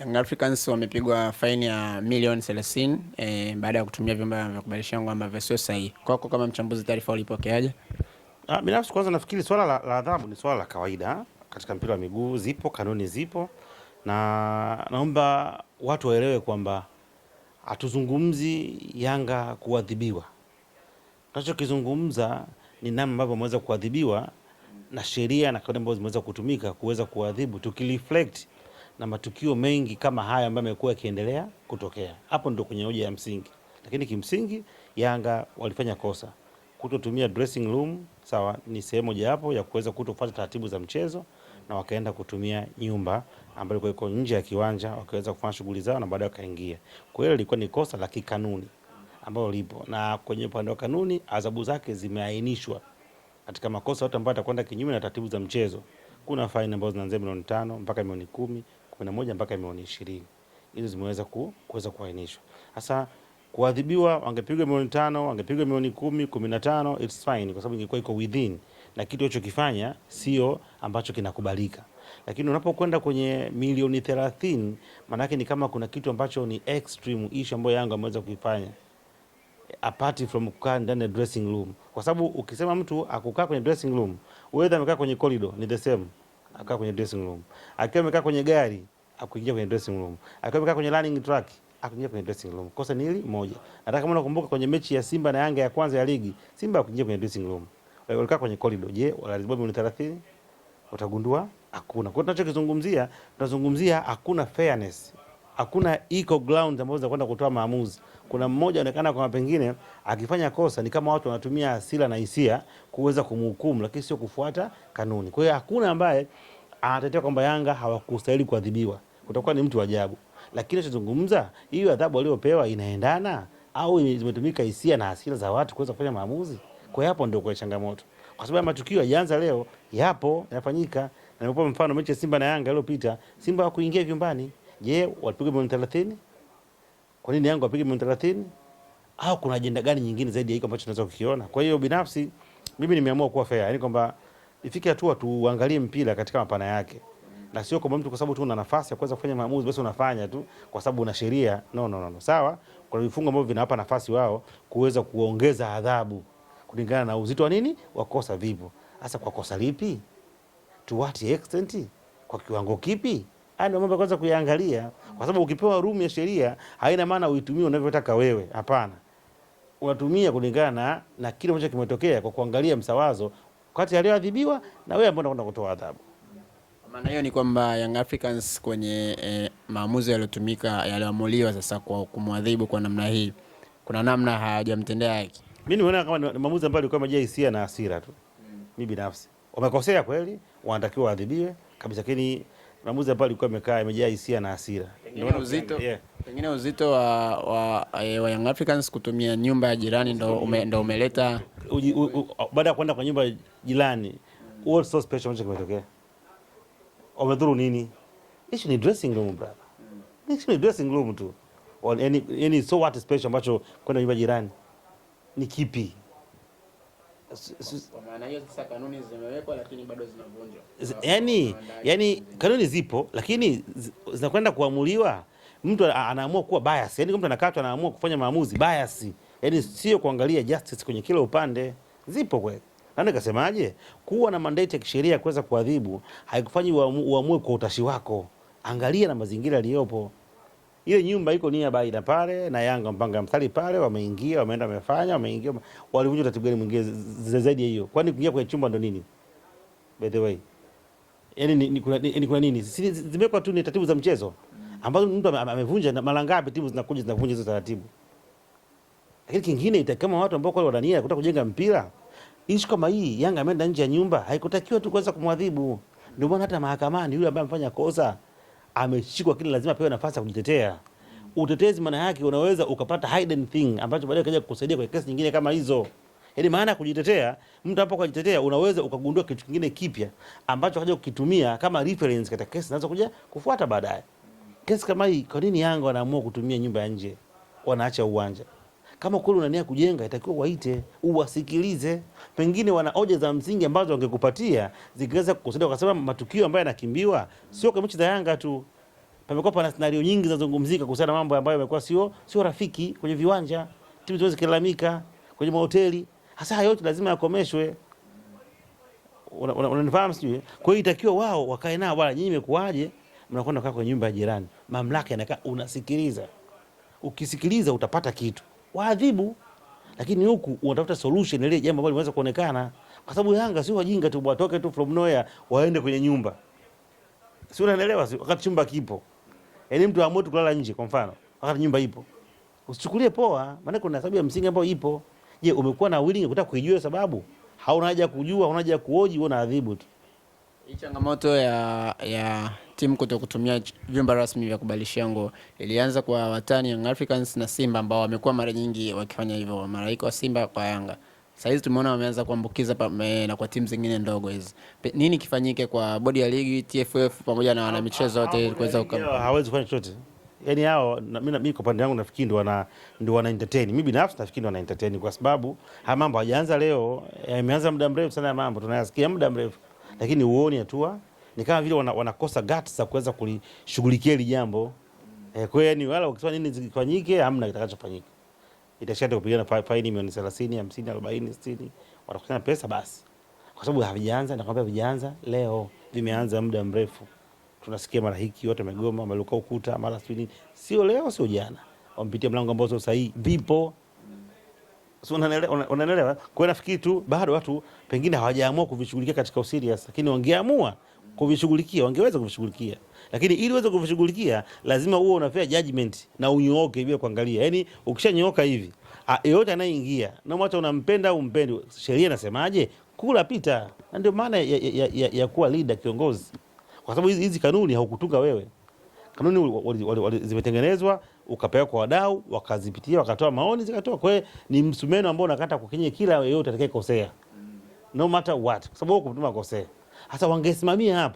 Young Africans wamepigwa faini ya milioni 30 baada ya kutumia vyombo vya kubadilishana nguo ambavyo sio sahihi. Kwako kama mchambuzi, taarifa ulipokeaje? Binafsi kwanza nafikiri swala la adhabu ni swala la kawaida katika mpira wa miguu, zipo kanuni, zipo, na naomba watu waelewe kwamba hatuzungumzi Yanga kuadhibiwa. Tunachokizungumza ni namna ambavyo wameweza kuadhibiwa na sheria na kanuni ambazo zimeweza kutumika kuweza kuadhibu, tukireflect na matukio mengi kama haya ambayo yamekuwa yakiendelea kutokea. Hapo ndio kwenye hoja ya msingi. Lakini kimsingi Yanga walifanya kosa kutotumia dressing room, sawa, ni sehemu moja hapo ya kuweza kutofuata taratibu za mchezo, na wakaenda kutumia nyumba ambayo iko nje ya kiwanja, wakaweza kufanya shughuli zao na baadaye wakaingia. Kwa hiyo ilikuwa ni kosa la kikanuni ambalo lipo, na kwenye upande wa kanuni adhabu zake zimeainishwa katika makosa yote ambayo atakwenda kinyume na taratibu za mchezo. Kuna faini ambazo zinaanzia milioni 5 mpaka milioni 10, 11 mpaka milioni 20. Hizo zimeweza kuweza kuainishwa. Sasa kuadhibiwa, wangepigwa milioni 5, wangepigwa milioni 10, 15, it's fine, kwa sababu ingekuwa iko within na kitu hicho kifanya sio ambacho kinakubalika. Lakini unapokwenda kwenye milioni 30, maana yake ni kama kuna kitu ambacho ni extreme issue ambayo Yanga ameweza kuifanya apart from kukaa ndani ya dressing room, kwa sababu ukisema mtu akukaa kwenye dressing room, wewe amekaa kwenye corridor ni the same, akaa kwenye dressing room, akiwa amekaa kwenye gari akuingia kwenye dressing room, akiwa amekaa kwenye running track akuingia kwenye dressing room, kosa ni hili moja. Nataka kama unakumbuka kwenye mechi ya Simba na Yanga ya kwanza ya ligi, Simba akuingia kwenye dressing room, walikaa kwenye corridor. Je, walizibeba milioni 30? Utagundua hakuna. Kwa hiyo tunachokizungumzia, tunazungumzia hakuna fairness, hakuna equal ground ambazo za kwenda kutoa maamuzi. Kuna mmoja anaonekana kama pengine akifanya kosa ni kama watu wanatumia hasira na hisia kuweza kumhukumu, lakini sio kufuata kanuni. Kwa hiyo hakuna ambaye anatetea kwamba Yanga hawakustahili kuadhibiwa, utakuwa ni mtu ajabu. Lakini tunazungumza hiyo adhabu waliopewa inaendana au zimetumika hisia na hasira za watu kuweza kufanya maamuzi. Kwa hiyo hapo ndio kwa changamoto, kwa sababu matukio yaanza leo, yapo yanafanyika. Na nimekupa mfano mechi ya Simba na Yanga iliyopita, Simba hawakuingia vyumbani. Je, walipigwa milioni 30? Kwa nini Yanga wapige milioni 30? Au kuna ajenda gani nyingine zaidi ya hiko ambacho tunaweza kukiona? Kwa hiyo binafsi mimi nimeamua kuwa fair, yani kwamba ifike hatua tuangalie mpira katika mapana yake, na sio kwamba mtu kwa sababu tu una nafasi ya kuweza kufanya maamuzi basi unafanya tu kwa sababu una sheria. No. Sawa, kuna vifungo ambavyo vinawapa nafasi wao kuweza kuongeza adhabu kulingana na uzito wa nini wa kosa vipo. Sasa kwa kosa lipi? To what extent? Kwa kiwango kipi? Haya ndio mambo kwanza kuyaangalia, kwa sababu ukipewa room ya sheria haina maana uitumie unavyotaka wewe. Hapana, unatumia kulingana na kile ambacho kimetokea, kwa kuangalia msawazo kati aliyoadhibiwa na wewe ambao unakwenda kutoa adhabu. Maana hiyo ni kwamba Young Africans kwenye maamuzi yaliyotumika, yaliyoamuliwa sasa kwa kumwadhibu kwa namna hii, kuna namna hajamtendea haki. Mimi nimeona kama maamuzi ambayo yalikuwa yamejaa hisia na hasira tu. Mimi binafsi wamekosea kweli, wanatakiwa waadhibiwe kabisa, lakini maamuzi ambayo yalikuwa yamejaa hisia na hasira. Pengine uzito wa Young Africans kutumia nyumba ya jirani ndo umeleta baada ya kwenda kwa nyumba jirani. What so special ambacho kimetokea? Wamedhuru nini? Issue ni dressing room brother. Issue ni dressing room tu. Any so what special ambacho kwenda nyumba jirani ni kipi? Kwa maana hiyo sasa kanuni zimewekwa lakini bado zinavunjwa. Yani kanuni zipo lakini zinakwenda kuamuliwa. Mtu anaamua kuwa bias. Yani mtu anakatwa anaamua kufanya maamuzi bias. Yani sio kuangalia justice kwenye kila upande. Zipo kweli. Nani kasemaje? Kuwa na mandate ya kisheria kuweza kuadhibu haikufanyi uamue kwa utashi wako. Angalia na mazingira yaliyopo. Ile nyumba iko nia baina pale na Yanga mpanga mstari pale, wameingia, wameenda wamefanya, wameingia, walivunja taratibu gani mwingine zaidi ya hiyo? Kwani kuingia kwenye chumba ndo nini? By the way, yani kuna nini? Zimekuwa tu ni taratibu za mchezo ambazo mtu amevunja, na mara ngapi timu zinakuja zinavunja hizo taratibu. Lakini kingine kama watu ambao kwa wadania kutaka kujenga mpira, ishi kama hii Yanga ameenda nje ya nyumba, haikutakiwa tu kuweza kumwadhibu. Ndio maana hata mahakamani yule ambaye amefanya kosa ameshikwa, kile lazima pewe nafasi ya kujitetea. Utetezi maana yake unaweza ukapata hidden thing ambacho baadaye kaja kukusaidia kwa kesi nyingine kama hizo. Yaani maana ya kujitetea, mtu hapo kujitetea unaweza ukagundua kitu kingine kipya ambacho kaja kukitumia kama reference katika kesi zinaweza kuja kufuata baadaye. Kesi kama hii, kwa nini Yanga wanaamua kutumia nyumba ya nje? Wanaacha uwanja. Kama kweli unania kujenga, itakiwa waite, uwasikilize. Pengine wana hoja za msingi ambazo wangekupatia zingeweza kukusaidia, kwa sababu matukio ambayo yanakimbiwa sio kwa mechi za Yanga tu. Pamekuwa pana scenario nyingi zinazozungumzika kuhusiana na mambo ambayo yamekuwa sio rafiki kwenye viwanja, timu zote zikilalamika kwenye mahoteli. Hasa yote lazima yakomeshwe. Unanifahamu sijui? Kwa hiyo itakiwa wao wakae nao, bwana, nyinyi imekuaje mnakwenda kukaa kwenye nyumba ya jirani? Mamlaka inakaa, unasikiliza. Ukisikiliza utapata kitu, waadhibu. Lakini huku unatafuta solution ile jambo ambalo linaweza kuonekana, kwa sababu Yanga sio wajinga tu watoke tu from nowhere waende kwenye nyumba. Si unaelewa? Si wakati chumba kipo. Yaani mtu aamue kulala nje kwa mfano, wakati nyumba ipo. Usichukulie poa, maana kuna sababu ya msingi ambayo ipo. Je, umekuwa na willing kutaka kuijua sababu? Hauna haja kujua, hauna haja kuoji, wewe unaadhibu tu. Hii changamoto ya timu kuto kutumia vyumba rasmi vya kubadilishia nguo ilianza kwa watani Young Africans na Simba ambao wamekuwa mara nyingi wakifanya hivyo, malaika wa Simba kwa Yanga. Sasa hizi tumeona wameanza kuambukiza na kwa timu zingine ndogo hizi. Nini kifanyike kwa bodi ya ligi, TFF pamoja na wana michezo wote kuweza hawezi kufanya chochote. Yaani hao mimi kwa pande yangu nafikiri ndio wana entertain. Mimi binafsi nafikiri ndio wana entertain kwa sababu haya mambo hajaanza leo, yameanza muda mrefu sana, mambo tunayasikia muda mrefu. Lakini uone hatua ni kama vile wanakosa guts za kuweza kulishughulikia hili jambo. Kwa hiyo ni wala ukisema nini zikifanyike, hamna kitakachofanyika. Itashaenda kupigana faini milioni 30, 50, 40, 60, watakusanya pesa basi. Kwa sababu havijaanza, nakwambia vijaanza leo, vimeanza muda mrefu. Tunasikia mara hiki wote wamegoma, wameluka ukuta, mara sio sio leo sio jana. Wampitia mlango ambao sio sahihi, vipo. Sio, unaelewa? Kwa hiyo nafikiri tu bado watu pengine hawajaamua kuvishughulikia katika userious, lakini wangeamua kuvishughulikia, wangeweza kuvishughulikia. Lakini ili uweze kuvishughulikia lazima uwe unafanya judgment na unyooke bila kuangalia. Yaani ukishanyooka hivi, yeyote anayeingia na mwacha unampenda au umpendi, sheria inasemaje? Kula pita. Na ndio maana ya kuwa leader, kiongozi. Kwa sababu hizi kanuni haukutunga wewe. Kanuni zimetengenezwa, ukapewa kwa wadau, wakazipitia, wakatoa maoni, zikatoa. Kwa hiyo ni msumeno ambao unakata kukenye kila yeyote atakayekosea. No matter what. Kwa sababu wewe kutuma kosea. Sasa wangesimamia hapo.